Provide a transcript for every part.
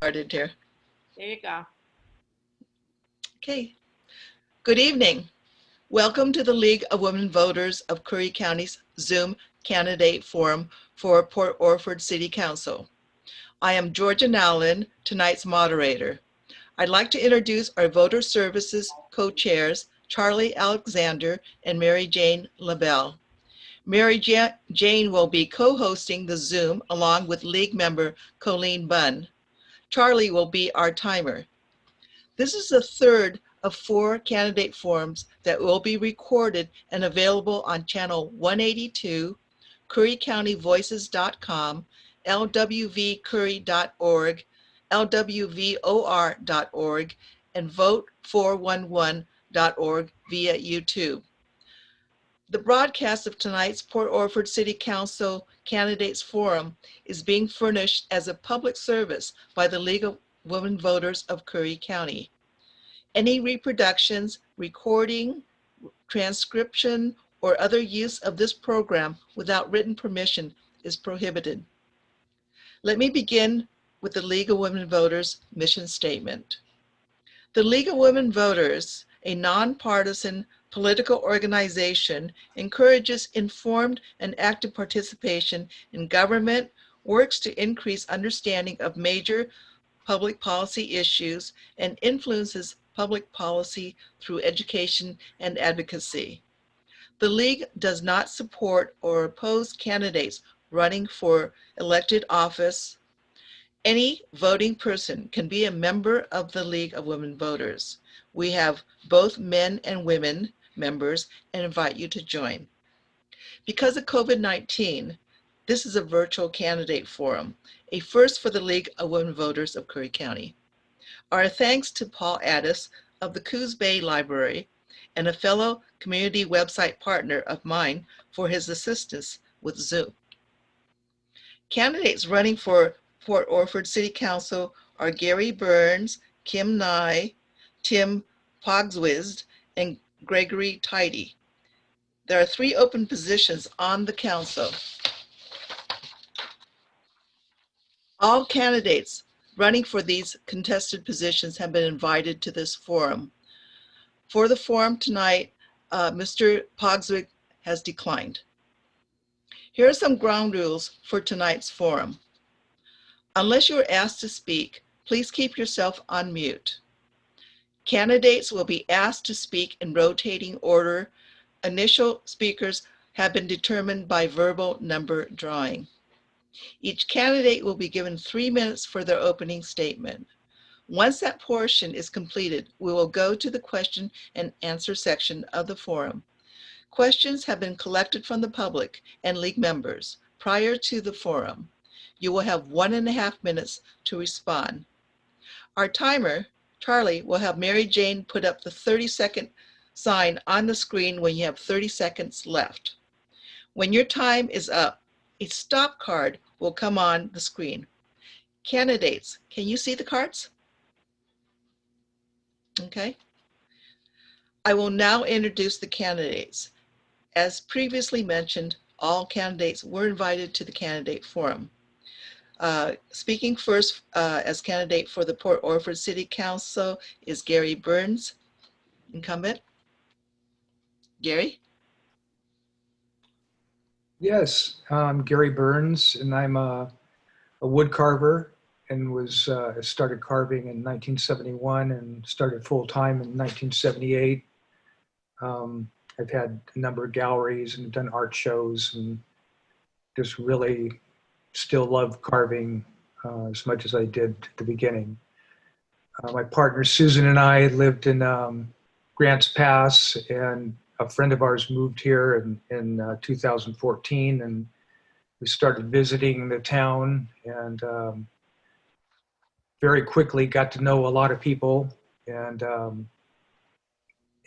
Started here. There you go. Okay. Good evening. Welcome to the League of Women Voters of Curry County's Zoom Candidate Forum for Port Orford City Council. I am Georgia Nowlin, tonight's moderator. I'd like to introduce our Voter Services co-chairs, Charlie Alexander and Mary Jane LaBelle. Mary Jane will be co-hosting the Zoom along with League member Colleen Bunn. Charlie will be our timer. This is the third of 4 candidate forums that will be recorded and available on channel 182, currycountyvoices.com, lwvcurry.org, lwvor.org, and vote411.org via YouTube. The broadcast of tonight's Port Orford City Council Candidates Forum is being furnished as a public service by the League of Women Voters of Curry County. Any reproductions, recording, transcription, or other use of this program without written permission is prohibited. Let me begin with the League of Women Voters mission statement. The League of Women Voters, a nonpartisan political organization, encourages informed and active participation in government, works to increase understanding of major public policy issues, and influences public policy through education and advocacy. The League does not support or oppose candidates running for elected office. Any voting person can be a member of the League of Women Voters. We have both men and women members and invite you to join. Because of COVID-19, this is a virtual candidate forum, a first for the League of Women Voters of Curry County. Our thanks to Paul Addis of the Coos Bay Library and a fellow community website partner of mine for his assistance with Zoom. Candidates running for Port Orford City Council are Gary Burns, Kim Nye, Tim Pogswizd, and Gregory Tidy. There are 3 open positions on the council. All candidates running for these contested positions have been invited to this forum. For the forum tonight, Mr. Pogswizd has declined. Here are some ground rules for tonight's forum. Unless you are asked to speak, please keep yourself on mute. Candidates will be asked to speak in rotating order. Initial speakers have been determined by verbal number drawing. Each candidate will be given 3 minutes for their opening statement. Once that portion is completed, we will go to the question and answer section of the forum. Questions have been collected from the public and League members prior to the forum. You will have 1.5 minutes to respond. Our timer, Charlie, will have Mary Jane put up the 30-second sign on the screen when you have 30 seconds left. When your time is up, a stop card will come on the screen. Candidates, can you see the cards? Okay. I will now introduce the candidates. As previously mentioned, all candidates were invited to the candidate forum. Speaking first as candidate for the Port Orford City Council is Gary Burns, incumbent. Gary? Yes, I'm Gary Burns, and I'm a wood carver and started carving in 1971 and started full-time in 1978. I've had a number of galleries and done art shows and just really still love carving as much as I did at the beginning. My partner Susan and I lived in Grants Pass, and a friend of ours moved here in 2014, and we started visiting the town and very quickly got to know a lot of people, and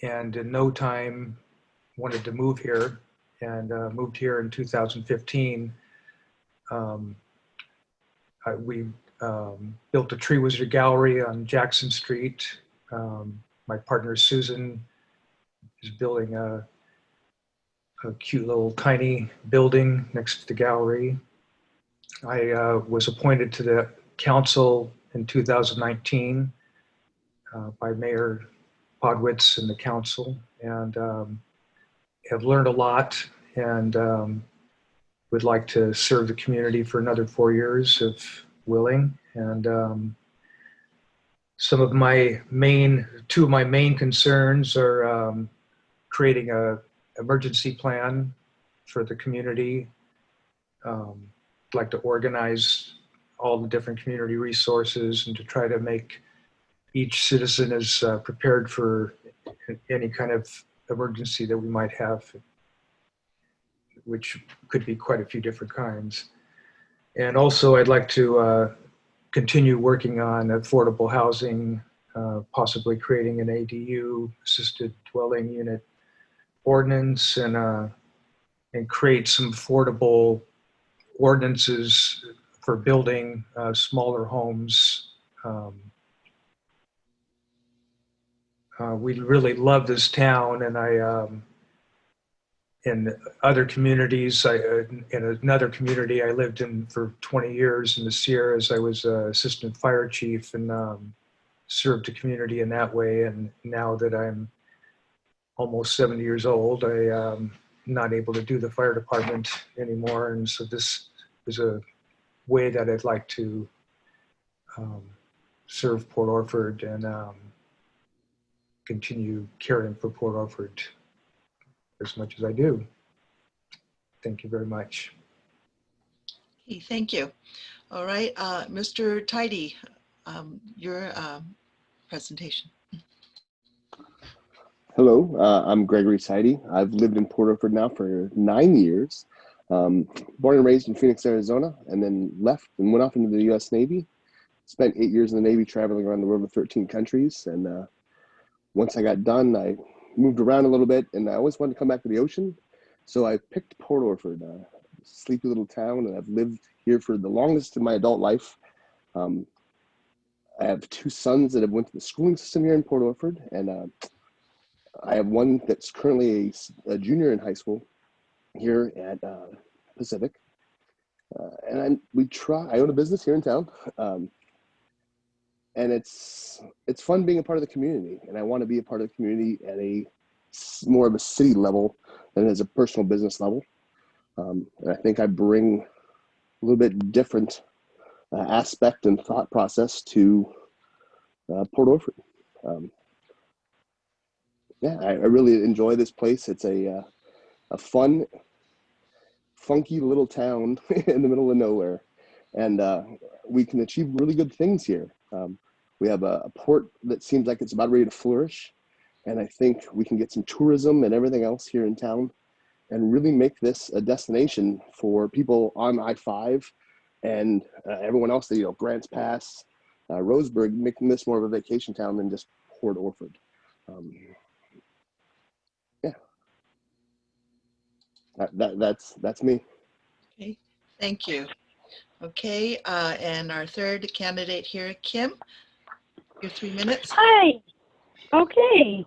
in no time wanted to move here, and moved here in 2015. We built a Tree Wizard Gallery on Jackson Street. My partner Susan is building a cute little tiny building next to the gallery. I was appointed to the council in 2019 by Mayor Podwitz and the council, and have learned a lot, and would like to serve the community for another 4 years if willing. And two of my main concerns are creating a emergency plan for the community. Like to organize all the different community resources and to try to make each citizen as prepared for any kind of emergency that we might have, which could be quite a few different kinds. And also I'd like to continue working on affordable housing, possibly creating an ADU, assisted dwelling unit ordinance, and create some affordable ordinances for building smaller homes. We really love this town, and in other communities, in another community I lived in for 20 years in the Sierras, I was assistant fire chief, and served the community in that way. And now that I'm almost 70 years old, I'm not able to do the fire department anymore. And so this is a way that I'd like to serve Port Orford and continue caring for Port Orford as much as I do. Thank you very much. Okay, thank you. All right, Mr. Tidy, your presentation. Hello, I'm Gregory Seide. I've lived in Port Orford now for 9 years. Born and raised in Phoenix, Arizona, and then left and went off into the U.S. Navy. Spent 8 years in the Navy traveling around the world to 13 countries. And once I got done, I moved around a little bit, and I always wanted to come back to the ocean. So I picked Port Orford, a sleepy little town, and I've lived here for the longest in my adult life. I have 2 sons that have went to the schooling system here in Port Orford, and I have one that's currently a junior in high school here at Pacific. And I own a business here in town. And it's fun being a part of the community. And I want to be a part of the community at more of a city level than as a personal business level. And I think I bring a little bit different aspect and thought process to Port Orford. Yeah, I really enjoy this place. It's a fun, funky little town in the middle of nowhere, and we can achieve really good things here. We have a port that seems like it's about ready to flourish, and I think we can get some tourism and everything else here in town and really make this a destination for people on I-5 and everyone else that, Grants Pass, Roseburg, making this more of a vacation town than just Port Orford. Yeah, that's me. Okay, thank you. Okay, and our third candidate here, Kim, your 3 minutes. Hi. Okay.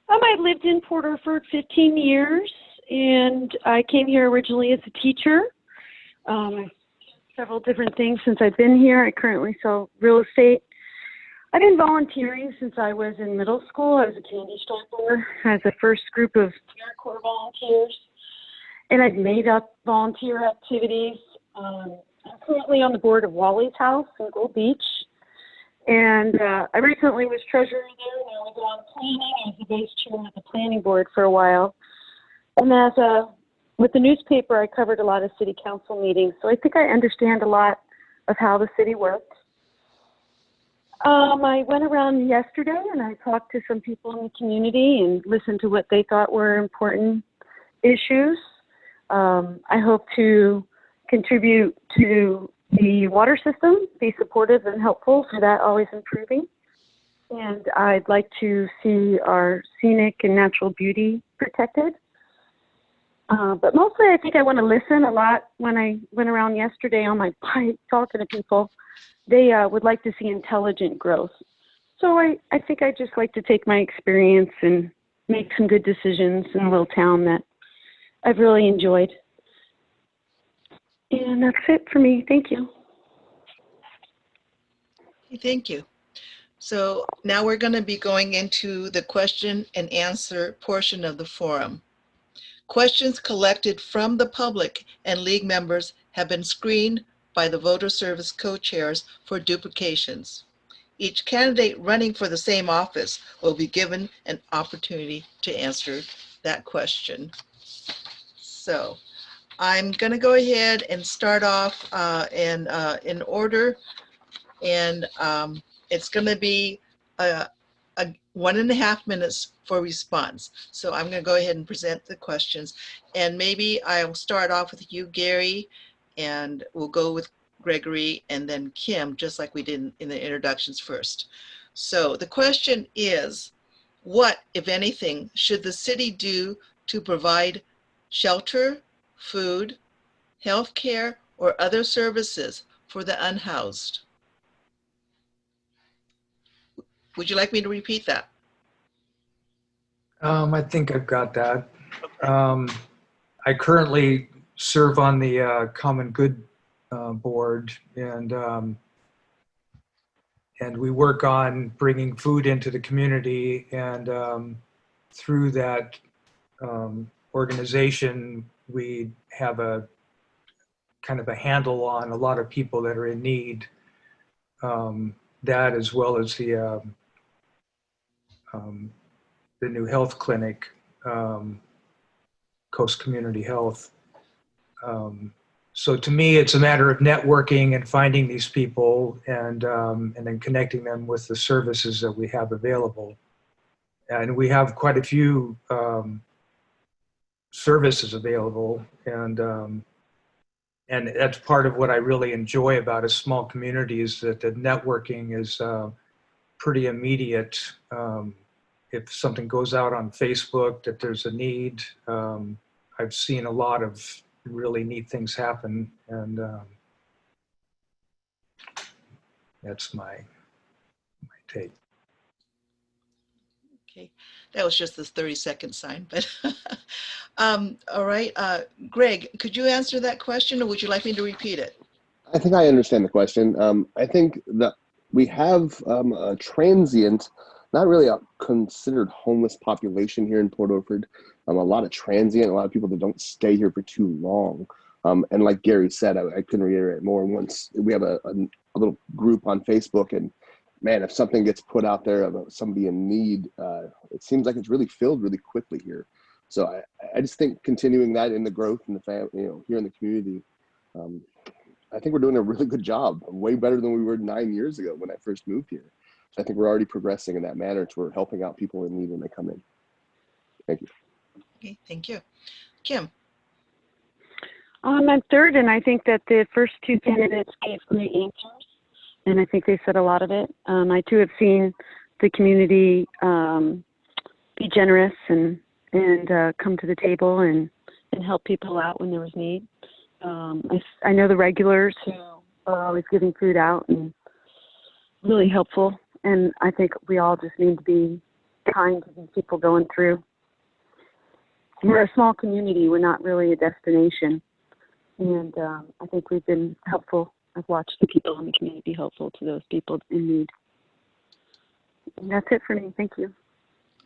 I've lived in Port Orford 15 years, and I came here originally as a teacher. Several different things since I've been here. I currently sell real estate. I've been volunteering since I was in middle school. I was a candy strapper as a first group of AmeriCorps volunteers, and I've made up volunteer activities. I'm currently on the board of Wally's House in Gold Beach, and I recently was treasurer there, and I was on planning. I was the vice chair of the planning board for a while, and with the newspaper, I covered a lot of city council meetings, so I think I understand a lot of how the city works. I went around yesterday and I talked to some people in the community and listened to what they thought were important issues. I hope to contribute to the water system, be supportive and helpful for that always improving. And I'd like to see our scenic and natural beauty protected. But mostly I think I want to listen a lot. When I went around yesterday on my bike talking to people, they would like to see intelligent growth. So I think I'd just like to take my experience and make some good decisions in a little town that I've really enjoyed. And that's it for me. Thank you. Thank you. So now we're going to be going into the question and answer portion of the forum. Questions collected from the public and league members have been screened by the voter service co-chairs for duplications. Each candidate running for the same office will be given an opportunity to answer that question. So I'm going to go ahead and start off in order, and it's going to be a 1.5 minutes for response. So I'm going to go ahead and present the questions, and maybe I'll start off with you, Gary, and we'll go with Gregory and then Kim, just like we did in the introductions first. So the question is, what, if anything, should the city do to provide shelter, food, health care, or other services for the unhoused? Would you like me to repeat that? I think I've got that. I currently serve on the Common Good Board, and we work on bringing food into the community, and through that organization, we have a kind of a handle on a lot of people that are in need. That, as well as the new health clinic, Coast Community Health. So to me, it's a matter of networking and finding these people, and then connecting them with the services that we have available. And we have quite a few services available, and that's part of what I really enjoy about a small community, is that the networking is pretty immediate. If something goes out on Facebook that there's a need, I've seen a lot of really neat things happen, and that's my take. Okay, that was just the 30-second sign, but all right. Greg, could you answer that question, or would you like me to repeat it? I think I understand the question. I think that we have a transient, not really a considered homeless population here in Port Orford. A lot of transient, a lot of people that don't stay here for too long. And like Gary said, I couldn't reiterate more. Once we have a little group on Facebook, and man, if something gets put out there about somebody in need, it seems like it's really filled really quickly here. So I just think continuing that in the growth in the family, here in the community, I think we're doing a really good job, way better than we were 9 years ago when I first moved here. So I think we're already progressing in that manner to where we're helping out people in need when they come in. Thank you. Okay, thank you. Kim? I'm third, and I think that the first two candidates gave great answers, and I think they said a lot of it. I too have seen the community be generous and come to the table and help people out when there was need. I know the regulars who are always giving food out and really helpful, and I think we all just need to be kind to these people going through. We're a small community. We're not really a destination. And I think we've been helpful. I've watched the people in the community be helpful to those people in need. And that's it for me. Thank you.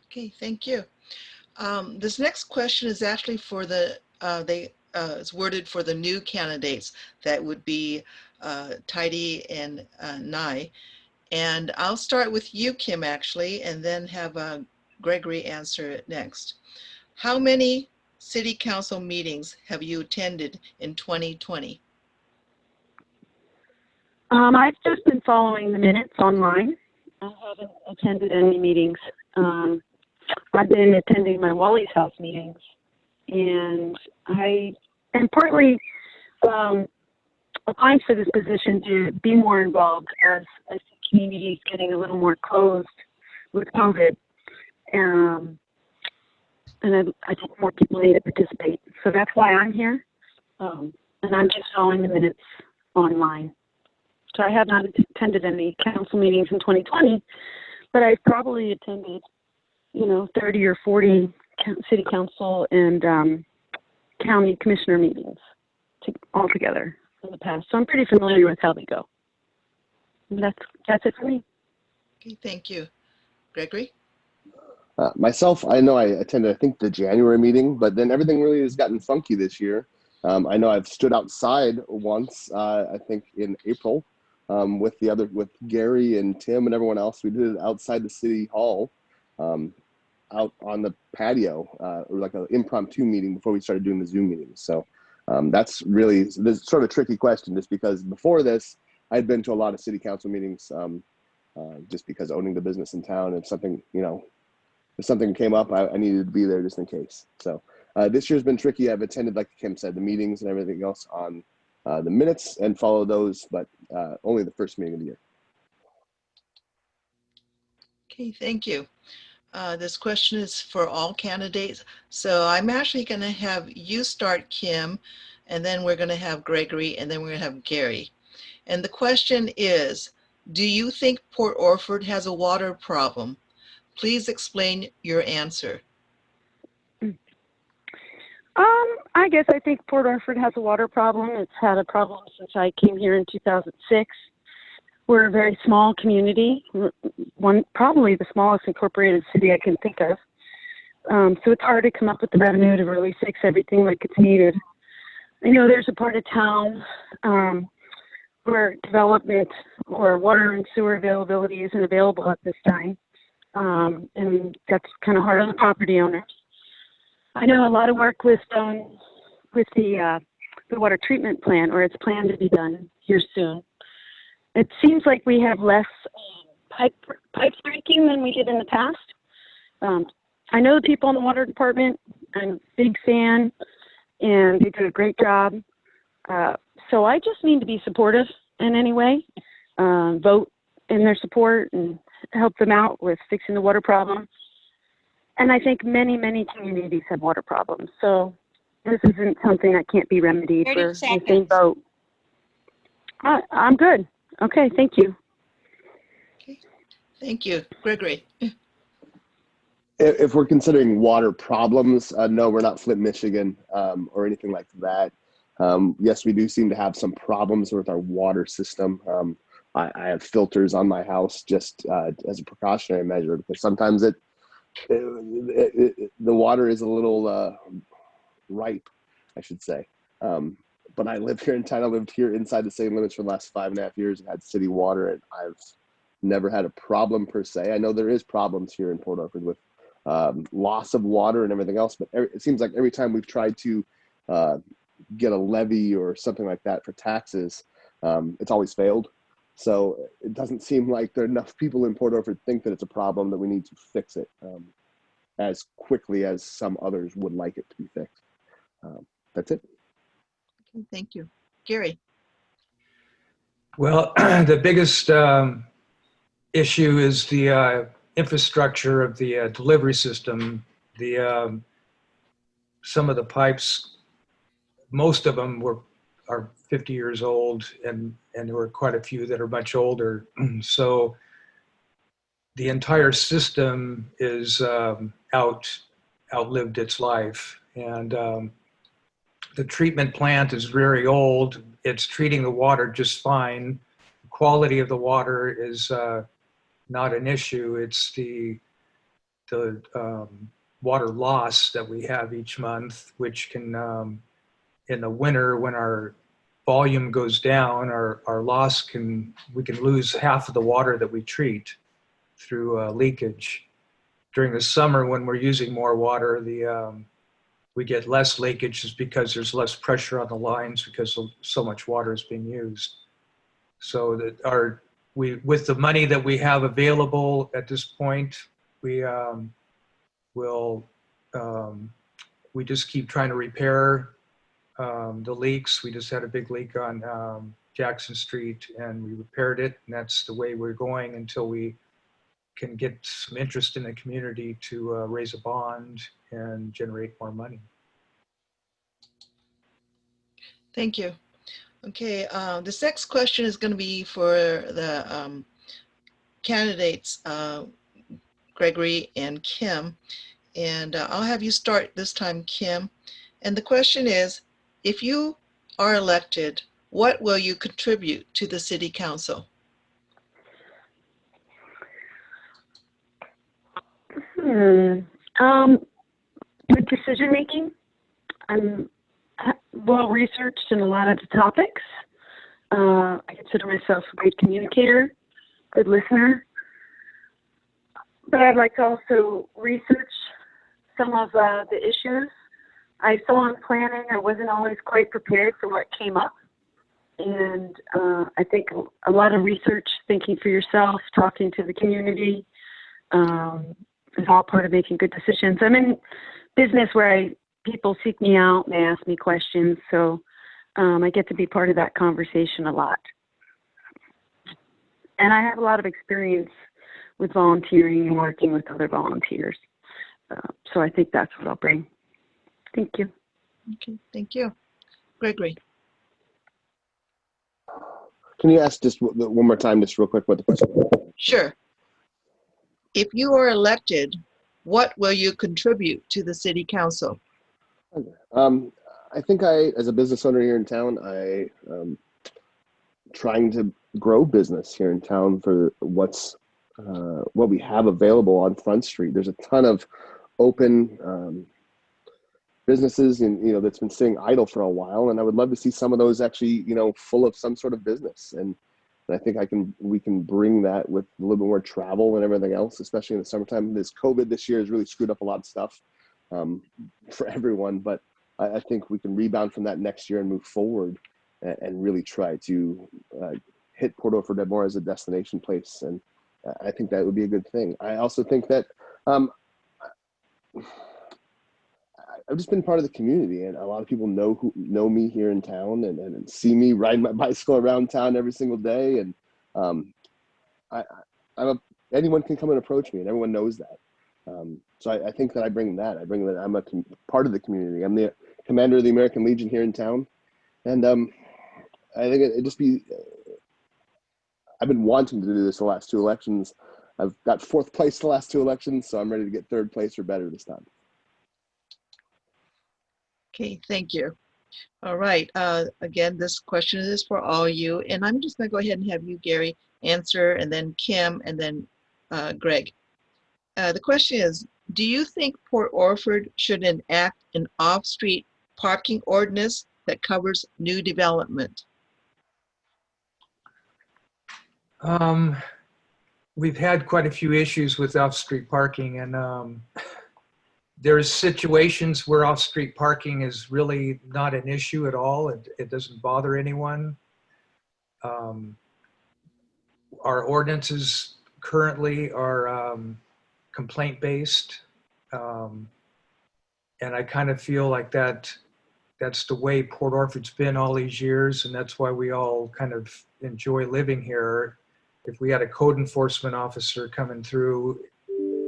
Okay, thank you. This next question is actually for the, it's worded for the new candidates. That would be Tidy and Nye. And I'll start with you, Kim, actually, and then have Gregory answer it next. How many city council meetings have you attended in 2020? I've just been following the minutes online. I haven't attended any meetings. I've been attending my Wally's House meetings, and I am partly applying for this position to be more involved as the community is getting a little more closed with COVID. And I think more people need to participate. So that's why I'm here. And I'm just following the minutes online. So I have not attended any council meetings in 2020, but I've probably attended, 30 or 40 city council and county commissioner meetings all together in the past. So I'm pretty familiar with how they go. That's it for me. Okay, thank you. Gregory? Myself, I know I attended, I think, the January meeting, but then everything really has gotten funky this year. I know I've stood outside once, I think in April, with Gary and Tim and everyone else. We did it outside the city hall, out on the patio, or like an impromptu meeting before we started doing the Zoom meetings. So that's really this sort of a tricky question, just because before this, I'd been to a lot of city council meetings, just because owning the business in town, and something, if something came up, I needed to be there just in case. So this year's been tricky. I've attended, like Kim said, the meetings and everything else on the minutes and follow those, but only the first meeting of the year. Okay, thank you. This question is for all candidates. So I'm actually going to have you start, Kim, and then we're going to have Gregory, and then we're going to have Gary. And the question is, do you think Port Orford has a water problem? Please explain your answer. I guess I think Port Orford has a water problem. It's had a problem since I came here in 2006. We're a very small community, probably the smallest incorporated city I can think of. So it's hard to come up with the revenue to really fix everything like it's needed. I know there's a part of town where development or water and sewer availability isn't available at this time. And that's kind of hard on the property owners. I know a lot of work was done with the water treatment plant, or it's planned to be done here soon. It seems like we have less pipe breaking than we did in the past. I know the people in the water department. I'm a big fan, and they do a great job. So I just need to be supportive in any way, vote in their support and help them out with fixing the water problem. And I think many, many communities have water problems. So this isn't something that can't be remedied for the same vote. I'm good. Okay, thank you. Okay, thank you. Gregory? If we're considering water problems, no, we're not Flint, Michigan, or anything like that. Yes, we do seem to have some problems with our water system. I have filters on my house just as a precautionary measure, because sometimes the water is a little ripe, I should say. But I live here in town. I lived here inside the city limits for the last 5.5 years. I've had city water, and I've never had a problem per se. I know there is problems here in Port Orford with loss of water and everything else, but it seems like every time we've tried to get a levy or something like that for taxes, it's always failed. So it doesn't seem like there are enough people in Port Orford think that it's a problem that we need to fix it as quickly as some others would like it to be fixed. That's it. Okay, thank you. Gary? Well, the biggest issue is the infrastructure of the delivery system. Some of the pipes, most of them are 50 years old, and there were quite a few that are much older. So the entire system is outlived its life, and the treatment plant is very old. It's treating the water just fine. The quality of the water is not an issue. It's the water loss that we have each month, which can, in the winter when our volume goes down, our loss we can lose half of the water that we treat through leakage. During the summer when we're using more water, we get less leakage just because there's less pressure on the lines because so much water is being used. So that with the money that we have available at this point, we just keep trying to repair the leaks. We just had a big leak on Jackson Street, and we repaired it, and that's the way we're going until we can get some interest in the community to raise a bond and generate more money. Thank you. Okay, this next question is going to be for the candidates, Gregory and Kim. And I'll have you start this time, Kim. And the question is, if you are elected, what will you contribute to the city council? With decision making, I'm well researched in a lot of the topics. I consider myself a great communicator, good listener, but I'd like to also research some of the issues. I saw in planning I wasn't always quite prepared for what came up. And I think a lot of research, thinking for yourself, talking to the community is all part of making good decisions. I'm in business where people seek me out, they ask me questions, so I get to be part of that conversation a lot. And I have a lot of experience with volunteering and working with other volunteers. So I think that's what I'll bring. Thank you. Okay, thank you. Gregory. Can you ask just one more time, just real quick, what the question was? Sure. If you are elected, what will you contribute to the city council? I think as a business owner here in town, trying to grow business here in town for what we have available on Front Street. There's a ton of open businesses that's been sitting idle for a while, and I would love to see some of those actually full of some sort of business. And I think we can bring that with a little bit more travel and everything else, especially in the summertime. This COVID this year has really screwed up a lot of stuff for everyone, but I think we can rebound from that next year and move forward and really try to hit Port Orford more as a destination place. And I think that would be a good thing. I also think that I've just been part of the community, and a lot of people know me here in town and see me ride my bicycle around town every single day. And anyone can come and approach me, and everyone knows that. So I think that I bring that. I'm a part of the community. I'm the commander of the American Legion here in town, and I think it'd just be. I've been wanting to do this the last two elections. I've got fourth place the last two elections, so I'm ready to get third place or better this time. Okay, thank you. All right. Again, this question is for all you, and I'm just going to go ahead and have you, Gary, answer, and then Kim, and then Greg. The question is, do you think Port Orford should enact an off-street parking ordinance that covers new development? We've had quite a few issues with off-street parking, and there's situations where off-street parking is really not an issue at all. It doesn't bother anyone. Our ordinances currently are complaint-based, and I kind of feel like that's the way Port Orford's been all these years, and that's why we all kind of enjoy living here. If we had a code enforcement officer coming through,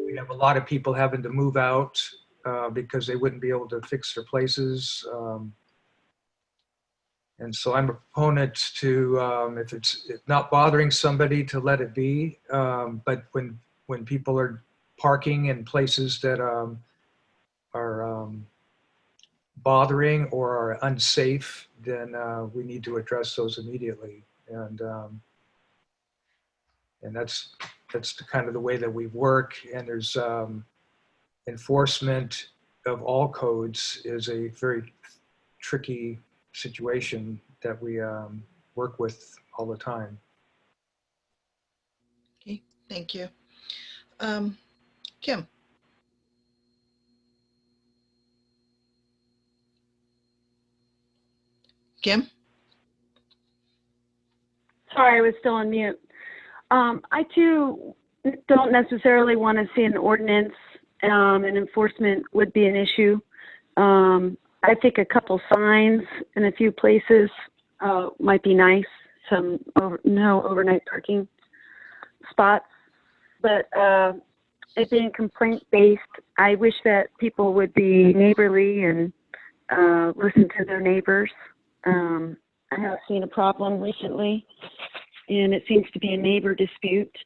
we have a lot of people having to move out because they wouldn't be able to fix their places. And so I'm a proponent to, if it's not bothering somebody, to let it be. But when people are parking in places that are bothering or are unsafe, then we need to address those immediately. And that's the kind of the way that we work. And there's enforcement of all codes is a very tricky situation that we work with all the time. Okay, thank you. Kim. Kim? Sorry, I was still on mute. I too don't necessarily want to see an ordinance, and enforcement would be an issue. I think a couple signs in a few places might be nice. No overnight parking spots, but it being complaint-based, I wish that people would be neighborly and listen to their neighbors. I have seen a problem recently, and it seems to be a neighbor dispute.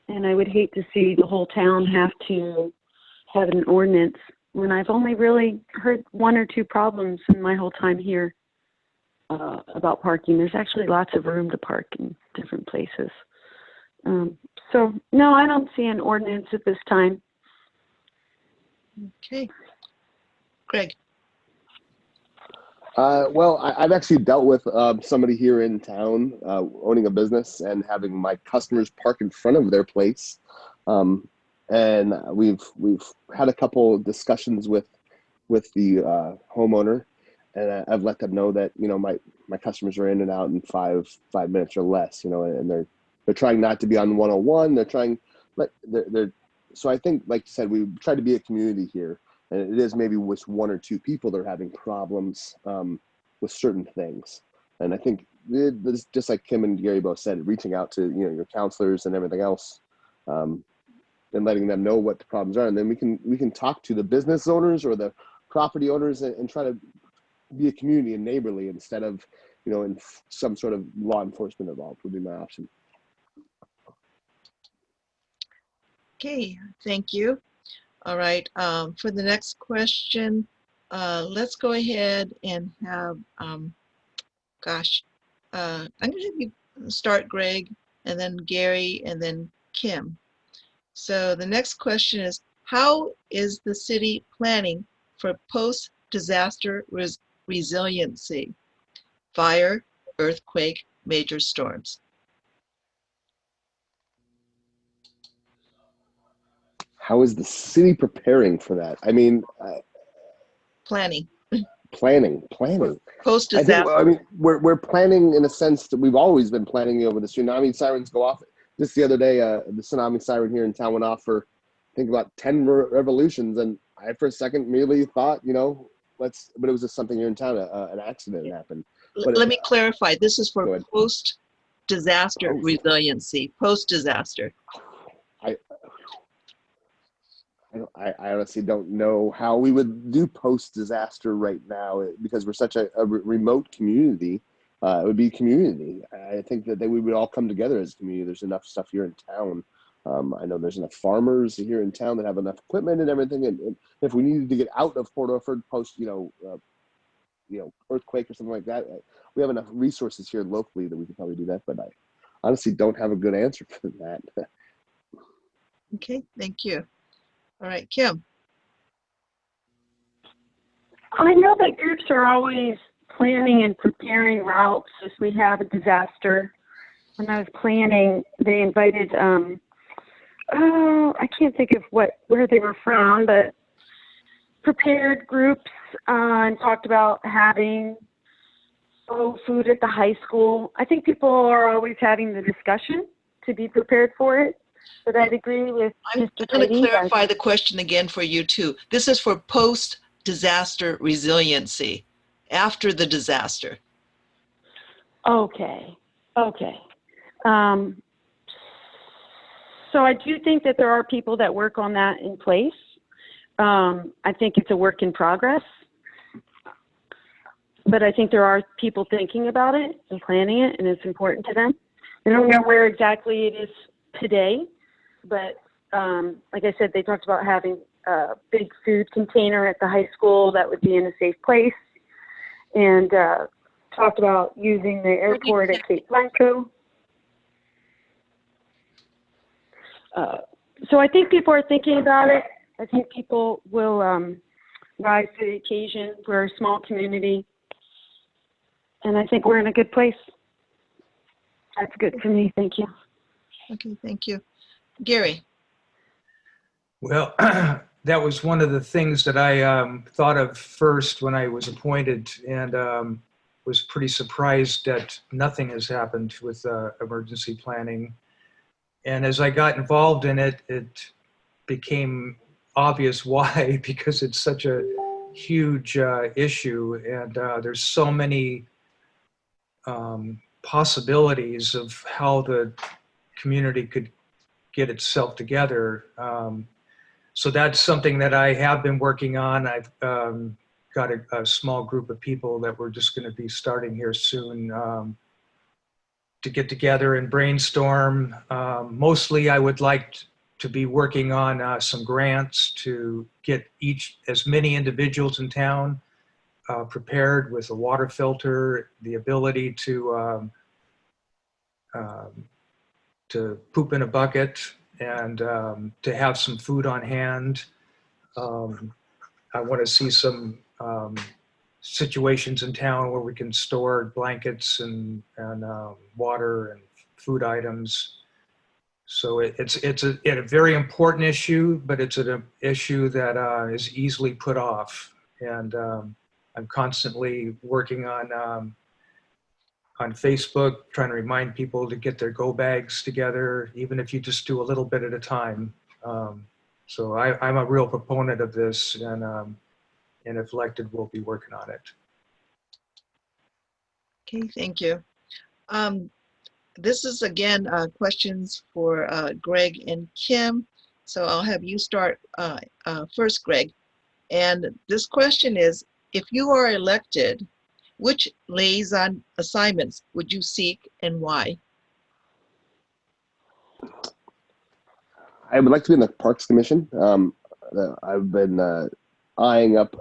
And I would hate to see the whole town have to have an ordinance when I've only really heard one or two problems in my whole time here about parking. There's actually lots of room to park in different places. So no, I don't see an ordinance at this time. Okay. Greg. Well, I've actually dealt with somebody here in town owning a business and having my customers park in front of their place, and we've had a couple discussions with the homeowner, and I've let them know that my customers are in and out in five minutes or less, and they're trying not to be on 101. They're trying, but they're so I think, like you said, we try to be a community here. And it is maybe with one or two people that are having problems with certain things. And I think it's just like Kim and Gary both said, reaching out to your counselors and everything else, and letting them know what the problems are, and then we can talk to the business owners or the property owners and try to be a community and neighborly instead of in some sort of law enforcement involved would be my option. Okay, thank you. All right, for the next question, let's go ahead and have, I'm going to have you start, Greg, and then Gary, and then Kim. So the next question is, how is the city planning for post-disaster resiliency, fire, earthquake, major storms? How is the city preparing for that? I mean, Planning. planning. Post-disaster. I think, we're planning in a sense that we've always been planning. When the tsunami sirens go off, just the other day, the tsunami siren here in town went off for, I think, about 10 revolutions, and I for a second merely thought, but it was just something here in town, an accident happened. But Let me clarify. This is for go ahead. post-disaster resiliency. Post-disaster. I honestly don't know how we would do post-disaster right now because we're such a remote community. It would be community. I think that we would all come together as a community. There's enough stuff here in town. I know there's enough farmers here in town that have enough equipment and everything. And if we needed to get out of Port Orford post, earthquake or something like that, we have enough resources here locally that we could probably do that. But I honestly don't have a good answer for that. Okay, thank you. All right, Kim. I know that groups are always planning and preparing routes if we have a disaster. When I was planning, they invited, I can't think of where they were from, but prepared groups and talked about having food at the high school. I think people are always having the discussion to be prepared for it. But I'd agree with I'm Mr. going to Tidy. clarify the question again for you too. This is for post-disaster resiliency, after the disaster. Okay. So I do think that there are people that work on that in place. I think it's a work in progress. But I think there are people thinking about it and planning it, and it's important to them. I don't know where exactly it is today, but like I said, they talked about having a big food container at the high school that would be in a safe place, and talked about using the airport at Cape Blanco. So I think people are thinking about it. I think people will rise to the occasion. We're a small community, and I think we're in a good place. That's good for me. Thank you. Okay, thank you. Gary. Well, that was one of the things that I thought of first when I was appointed, and was pretty surprised that nothing has happened with emergency planning. And as I got involved in it, it became obvious why, because it's such a huge issue, and there's so many possibilities of how the community could get itself together. So that's something that I have been working on. I've got a small group of people that we're just going to be starting here soon to get together and brainstorm. Mostly I would like to be working on some grants to get as many individuals in town prepared with a water filter, the ability to poop in a bucket, and to have some food on hand. I want to see some situations in town where we can store blankets and water and food items. So it's a very important issue, but it's an issue that is easily put off. And I'm constantly working on Facebook, trying to remind people to get their go bags together, even if you just do a little bit at a time. So I'm a real proponent of this, and if elected, we'll be working on it. Okay, thank you. This is again questions for Greg and Kim. So I'll have you start first, Greg. And this question is, if you are elected, which liaison assignments would you seek and why? I would like to be in the Parks Commission. I've been eyeing up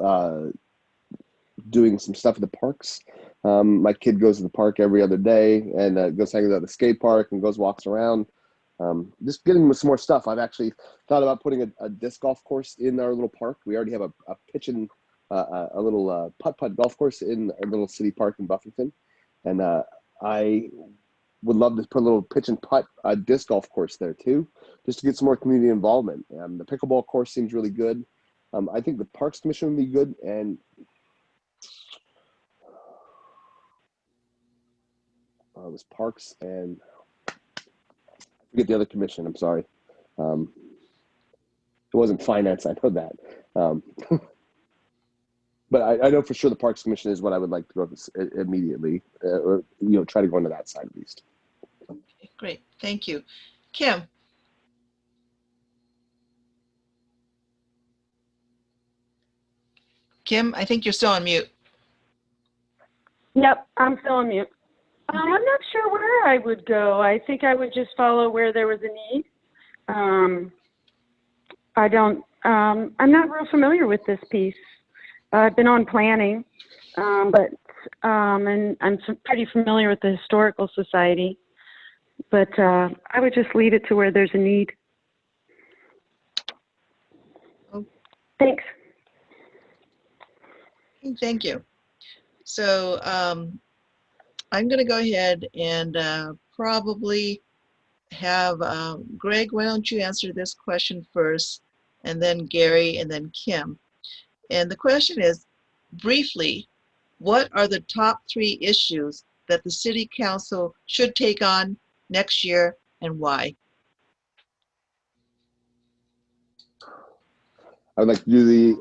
doing some stuff at the parks. My kid goes to the park every other day and goes hanging out at the skate park and goes walks around. Just getting some more stuff. I've actually thought about putting a disc golf course in our little park. We already have a pitching, a little putt-putt golf course in our little city park in Buffington. And I would love to put a little pitch and putt disc golf course there too, just to get some more community involvement. The pickleball course seems really good. I think the Parks Commission would be good, and it was Parks and I forget the other commission. I'm sorry. It wasn't finance. I know that. But I know for sure the Parks Commission is what I would like to go to immediately, or try to go into that side at least. Okay, great, thank you. Kim. Kim, I think you're still on mute. Yep, I'm still on mute. I'm not sure where I would go. I think I would just follow where there was a need. I'm not real familiar with this piece. I've been on planning, and I'm pretty familiar with the Historical Society, but I would just leave it to where there's a need. Oh. Thanks. Thank you. So I'm going to go ahead and probably have Greg, why don't you answer this question first, and then Gary, and then Kim. And the question is, briefly, what are the top 3 issues that the City Council should take on next year and why? I would like to do the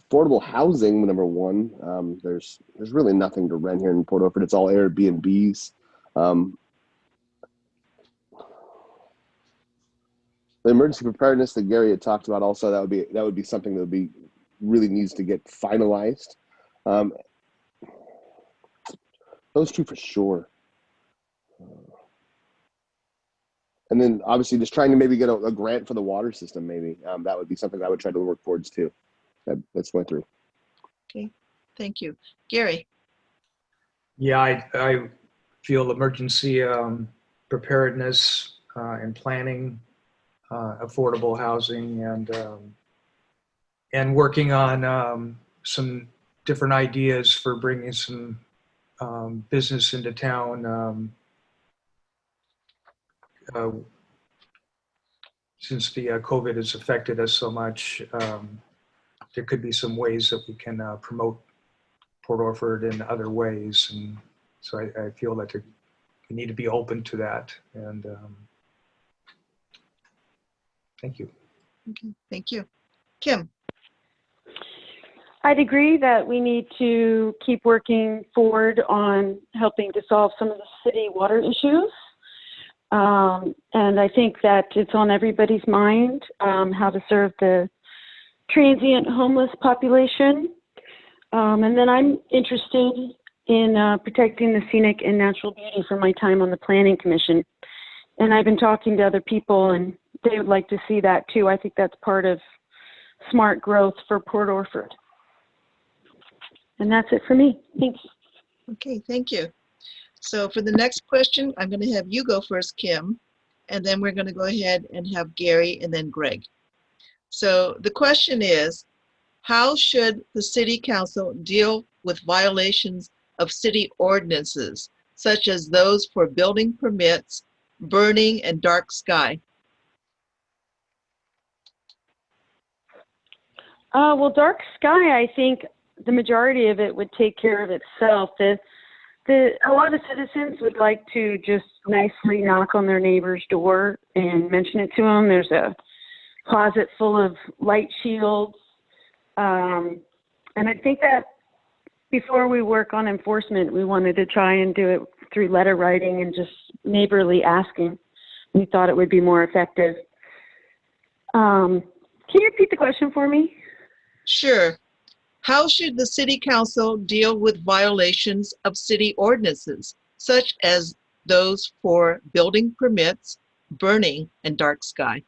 affordable housing, number 1. There's really nothing to rent here in Port Orford. It's all Airbnbs. The emergency preparedness that Gary had talked about also, that would be something that would be really needs to get finalized. Those 2 for sure. And then obviously just trying to maybe get a grant for the water system, maybe. That would be something I would try to work towards too. That's my 3. Okay, thank you. Gary. Yeah, I feel emergency preparedness and planning, affordable housing, and working on some different ideas for bringing some business into town. Since the COVID has affected us so much, there could be some ways that we can promote Port Orford in other ways. And so I feel that we need to be open to that. And thank you. Okay, thank you. Kim. I'd agree that we need to keep working forward on helping to solve some of the city water issues. And I think that it's on everybody's mind how to serve the transient homeless population. And then I'm interested in protecting the scenic and natural beauty from my time on the Planning Commission. And I've been talking to other people, and they would like to see that too. I think that's part of smart growth for Port Orford. And that's it for me. Thanks. Okay, thank you. So for the next question, I'm going to have you go first, Kim, and then we're going to go ahead and have Gary and then Greg. So the question is, How should the city council deal with violations of city ordinances, such as those for building permits, burning, and dark sky? Well, dark sky, I think the majority of it would take care of itself. A lot of citizens would like to just nicely knock on their neighbor's door and mention it to them. There's a closet full of light shields. And I think that before we work on enforcement, we wanted to try and do it through letter writing and just neighborly asking. We thought it would be more effective. Can you repeat the question for me? Sure. How should the city council deal with violations of city ordinances, such as those for building permits, burning, and dark sky?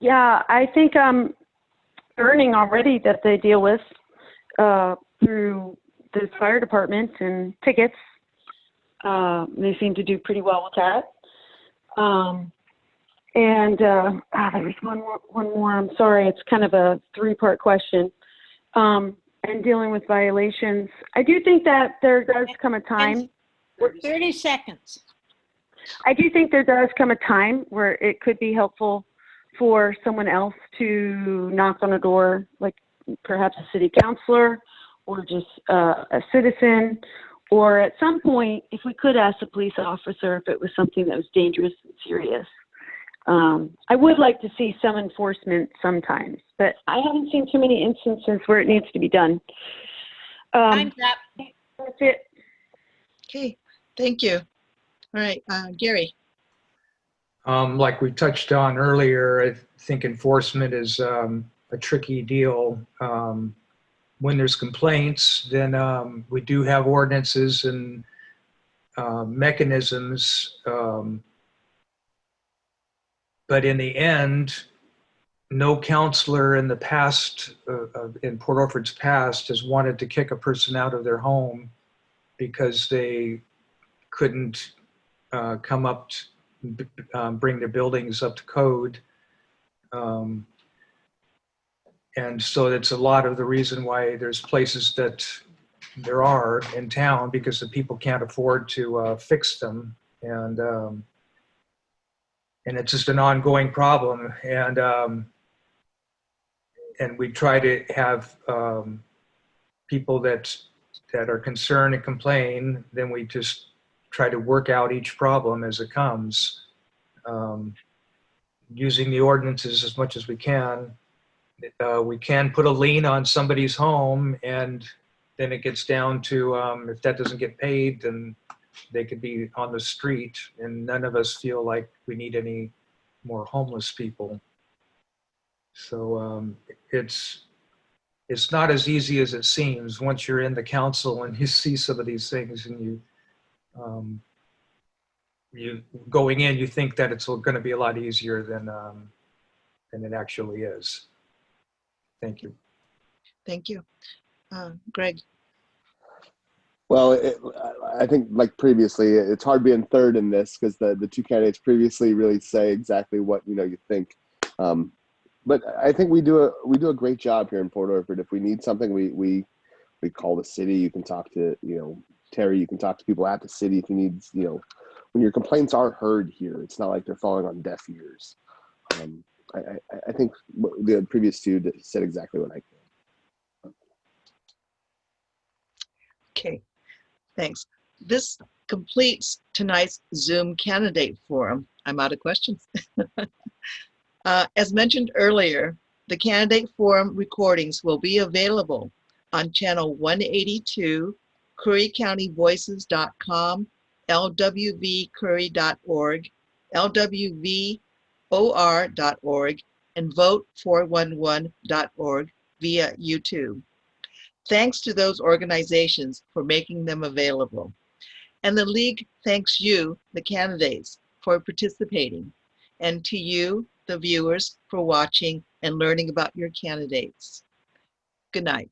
Yeah, I think burning already that they deal with through the fire department and tickets. They seem to do pretty well with that. There was one more. I'm sorry. It's kind of a three-part question. And dealing with violations. I do think that there does come a time. 30 seconds. I do think there does come a time where it could be helpful for someone else to knock on a door, like perhaps a city councilor or just a citizen. Or at some point, if we could ask the police officer if it was something that was dangerous and serious. I would like to see some enforcement sometimes, but I haven't seen too many instances where it needs to be done. Time's up. That's it. Okay, thank you. All right, Gary. Like we touched on earlier, I think enforcement is a tricky deal. When there's complaints, then we do have ordinances and mechanisms. But in the end, no counselor in the past, in Port Orford's past, has wanted to kick a person out of their home because they couldn't come up to bring their buildings up to code. And so that's a lot of the reason why there's places that there are in town, because the people can't afford to fix them. And it's just an ongoing problem. And we try to have people that are concerned and complain, then we just try to work out each problem as it comes, using the ordinances as much as we can. We can put a lien on somebody's home, and then it gets down to if that doesn't get paid, then they could be on the street, and none of us feel like we need any more homeless people. So it's not as easy as it seems once you're in the council and you see some of these things, and you going in, you think that it's going to be a lot easier than it actually is. Thank you. Thank you. Greg. Well, I think like previously, it's hard being third in this because the two candidates previously really say exactly what you think. But I think we do a great job here in Port Orford. If we need something, we call the city. You can talk to Terry. You can talk to people at the city if you need when your complaints are heard here. It's not like they're falling on deaf ears. I think the previous two said exactly what I can. Okay. Thanks. This completes tonight's Zoom candidate forum. I'm out of questions. As mentioned earlier, the candidate forum recordings will be available on channel 182, CurryCountyVoices.com, LWVCurry.org, LWVOR.org, and Vote411.org via YouTube. Thanks to those organizations for making them available. And the League thanks you, the candidates, for participating, and to you, the viewers, for watching and learning about your candidates. Good night.